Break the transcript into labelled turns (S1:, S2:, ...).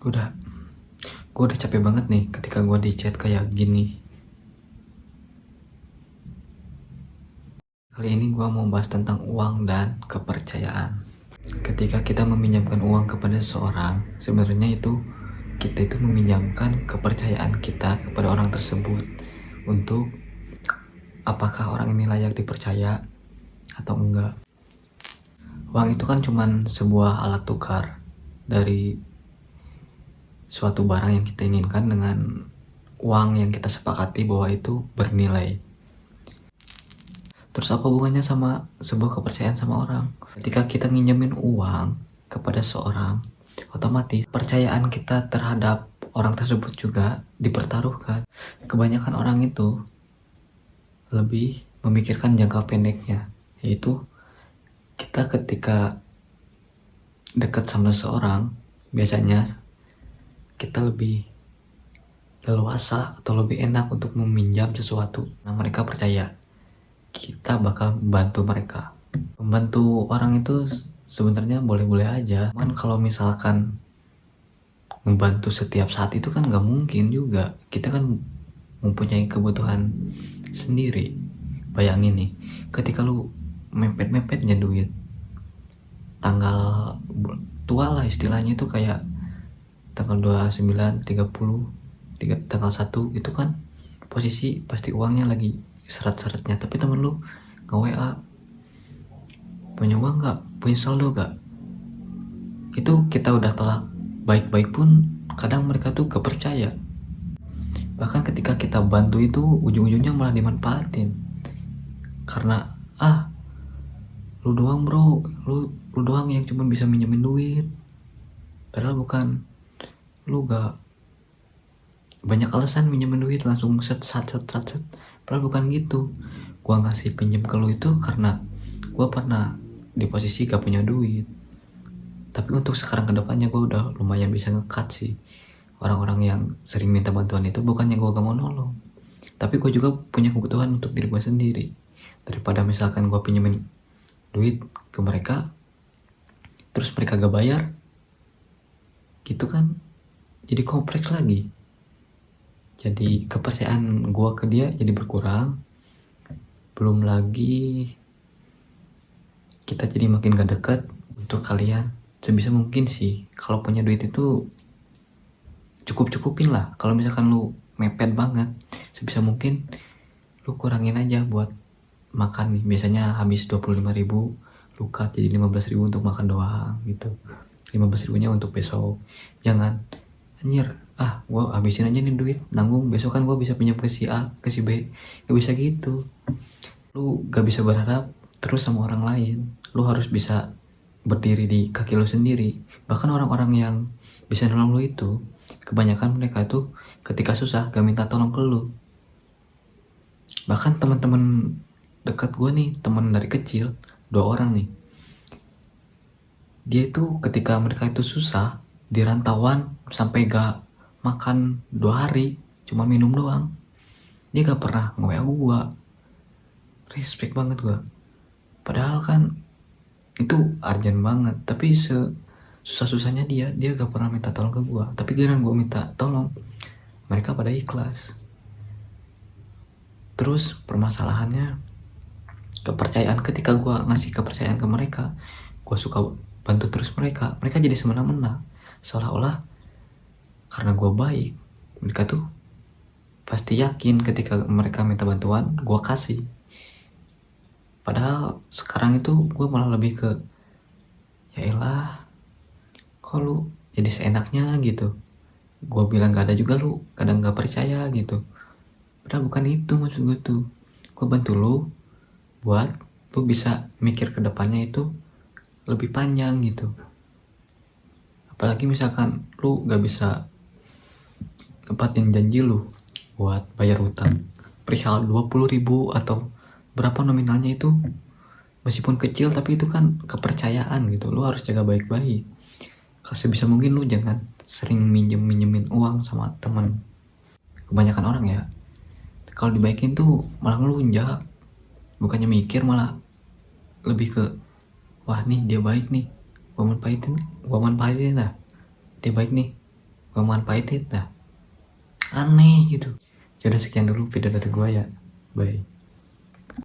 S1: Udah, gue udah capek banget nih ketika gue di chat kayak gini. Kali ini gue mau bahas tentang uang dan kepercayaan. Ketika kita meminjamkan uang kepada seseorang, sebenarnya kita itu meminjamkan kepercayaan kita kepada orang tersebut untuk apakah orang ini layak dipercaya atau enggak. Uang itu kan cuman sebuah alat tukar dari suatu barang yang kita inginkan dengan uang yang kita sepakati bahwa itu bernilai. Terus apa hubungannya sama sebuah kepercayaan sama orang? Ketika kita nginjemin uang kepada seorang, otomatis percayaan kita terhadap orang tersebut juga dipertaruhkan. Kebanyakan orang itu lebih memikirkan jangka pendeknya, yaitu kita ketika dekat sama seseorang, biasanya kita lebih leluasa atau lebih enak untuk meminjam sesuatu. Nah, mereka percaya kita bakal membantu mereka. Membantu orang itu sebenarnya boleh-boleh aja, cuman kalau misalkan membantu setiap saat itu kan nggak mungkin juga. Kita kan mempunyai kebutuhan sendiri. Bayangin nih, ketika lu mepet-mepetnya duit, tanggal tua lah istilahnya itu kayak tanggal 29, 30, tanggal 1 itu kan posisi pasti uangnya lagi seret-seretnya, tapi temen lu nge-WA, punya uang gak? Punya saldo gak? Itu kita udah tolak baik-baik pun kadang mereka tuh gak percaya. Bahkan ketika kita bantu itu ujung-ujungnya malah dimanfaatin. Karena lu doang bro, lu doang yang cuma bisa minjemin duit. Padahal bukan, lu gak banyak alasan minjemin duit langsung set. Padahal bukan gitu. Gua ngasih pinjem ke lu itu karena gua pernah di posisi gak punya duit. Tapi untuk sekarang kedepannya gue udah lumayan bisa nge-cut sih orang-orang yang sering minta bantuan itu. Bukannya gue gak mau nolong, tapi gue juga punya kebutuhan untuk diri gue sendiri. Daripada misalkan gue pinjemin duit ke mereka terus mereka gak bayar, gitu kan jadi kompleks lagi. Jadi kepercayaan gue ke dia jadi berkurang. Belum lagi kita jadi makin gak deket. Untuk kalian sebisa mungkin sih kalau punya duit itu cukup-cukupin lah. Kalau misalkan lu mepet banget, sebisa mungkin lu kurangin aja buat makan nih. Biasanya habis 25.000, lu cut jadi 15.000 untuk makan doang gitu. 15.000-nya untuk besok. Jangan anjir, gua habisin aja nih duit, nanggung besok kan gua bisa pinjam ke si A, ke si B. Gak bisa gitu. Lu gak bisa berharap terus sama orang lain. Lu harus bisa berdiri di kaki lu sendiri. Bahkan orang-orang yang bisa nolong lu itu, kebanyakan mereka tuh ketika susah gak minta tolong ke lu. Bahkan teman-teman dekat gue nih, teman dari kecil, 2 orang nih, dia itu ketika mereka itu susah di rantauan sampai gak makan 2 hari, cuma minum doang, dia gak pernah nge-WA gue. Respect banget gue. Padahal kan itu urgent banget, tapi susah-susahnya dia gak pernah minta tolong ke gue. Tapi giliran gue minta tolong, mereka pada ikhlas. Terus permasalahannya kepercayaan. Ketika gue ngasih kepercayaan ke mereka, gue suka bantu terus mereka jadi semena-mena, seolah-olah karena gue baik, mereka tuh pasti yakin ketika mereka minta bantuan gue kasih. Padahal sekarang itu gue malah lebih ke, ya elah, kok lu jadi seenaknya gitu. Gue bilang gak ada juga lu kadang gak percaya gitu. Padahal bukan itu maksud gue tuh. Gue bantu lu buat lu bisa mikir ke depannya itu lebih panjang gitu. Apalagi misalkan lu gak bisa nepatin janji lu buat bayar utang perihal 20.000 atau berapa nominalnya itu, meskipun kecil tapi itu kan kepercayaan gitu. Lu harus jaga baik-baik. Kalau sebisa mungkin lu jangan sering minjemin uang sama teman. Kebanyakan orang ya, kalau dibaikin tuh malah ngelunjak, bukannya mikir malah lebih ke, wah nih dia baik nih, gua manfaatin lah, dia baik nih, gue manfaatin dah. Aneh gitu. Ya udah, sekian dulu video dari gue ya. Bye.